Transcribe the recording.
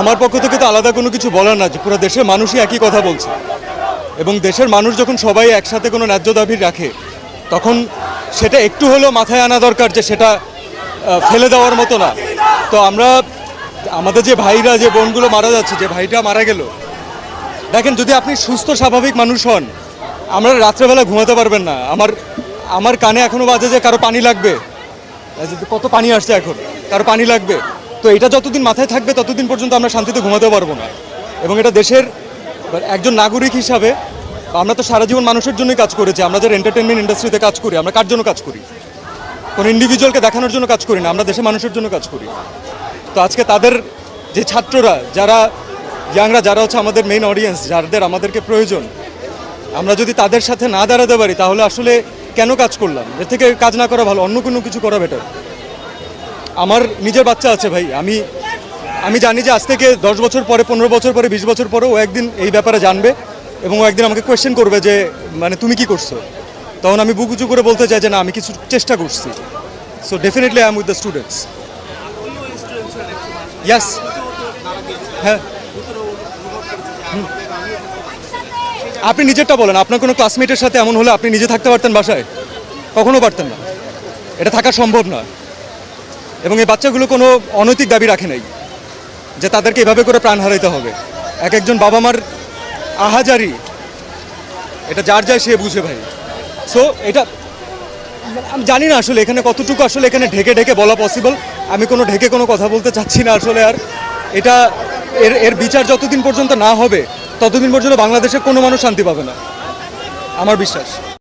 আমার পক্ষ থেকে তো আলাদা কোনো কিছু বলার না, যে পুরো দেশের মানুষই একই কথা বলছে এবং দেশের মানুষ যখন সবাই একসাথে কোনো ন্যায্য দাবি রাখে তখন সেটা একটু হলেও মাথায় আনা দরকার যে সেটা ফেলে দেওয়ার মতো না। তো আমরা আমাদের যে ভাইরা যে বোনগুলো মারা যাচ্ছে, যে ভাইটা মারা গেল, দেখেন যদি আপনি সুস্থ স্বাভাবিক মানুষ হন আমরা রাত্রেবেলা ঘুমাতে পারবেন না। আমার কানে এখনও বাজে যে কারো পানি লাগবে, কত পানি আসছে এখন, কারো পানি লাগবে। তো এটা যতদিন মাথায় থাকবে ততদিন পর্যন্ত আমরা শান্তিতে ঘুমাতে পারবো না। এবং এটা দেশের একজন নাগরিক হিসাবে আমরা তো সারা জীবন মানুষের জন্যই কাজ করেছি। আমরা যারা এন্টারটেনমেন্ট ইন্ডাস্ট্রিতে কাজ করি, আমরা কার জন্য কাজ করি? কোনো ইন্ডিভিজুয়ালকে দেখানোর জন্য কাজ করি না, আমরা দেশের মানুষের জন্য কাজ করি। তো আজকে তাদের যে ছাত্ররা, যারা ইয়াংরা, যারা হচ্ছে আমাদের মেইন অডিয়েন্স, যাদের আমাদেরকে প্রয়োজন, আমরা যদি তাদের সাথে না দাঁড়াতে পারি তাহলে আসলে কেন কাজ করলাম? এর থেকে কাজ না করা ভালো, অন্য কোনো কিছু করা বেটার। আমার নিজের বাচ্চা আছে ভাই, আমি জানি যে আজ থেকে 10 বছর পরে, 15 বছর পরে, 20 বছর পরে ও একদিন এই ব্যাপারে জানবে এবং ও একদিন আমাকে কোয়েশ্চেন করবে যে মানে তুমি কি করছো। তখন আমি বুক উঁচু করে বলতে চাই যে না, আমি কিছু চেষ্টা করছি। So definitely I am with the students. Yes, হ্যাঁ। আপনি নিজেরটা বলেন, আপনার কোনো ক্লাসমেটের সাথে এমন হলে আপনি নিজে থাকতে পারতেন বাসায়? কখনো পারতেন না, এটা থাকা সম্ভব না। এবং এই বাচ্চাগুলো কোনো অনৈতিক দাবি রাখে নাই যে তাদেরকে এভাবে করে প্রাণ হারাইতে হবে। এক একজন বাবা মার আহাজারি, এটা যার যায় সে বুঝে ভাই। সো এটা আমি জানি না আসলে এখানে কতটুকু আসলে এখানে ঢেকে ঢেকে বলা পসিবল। আমি কোনো ঢেকে কোনো কথা বলতে চাচ্ছি না আসলে। আর এটা এর বিচার যতদিন পর্যন্ত না হবে ততদিন পর্যন্ত বাংলাদেশে কোনো মানুষ শান্তি পাবে না, আমার বিশ্বাস।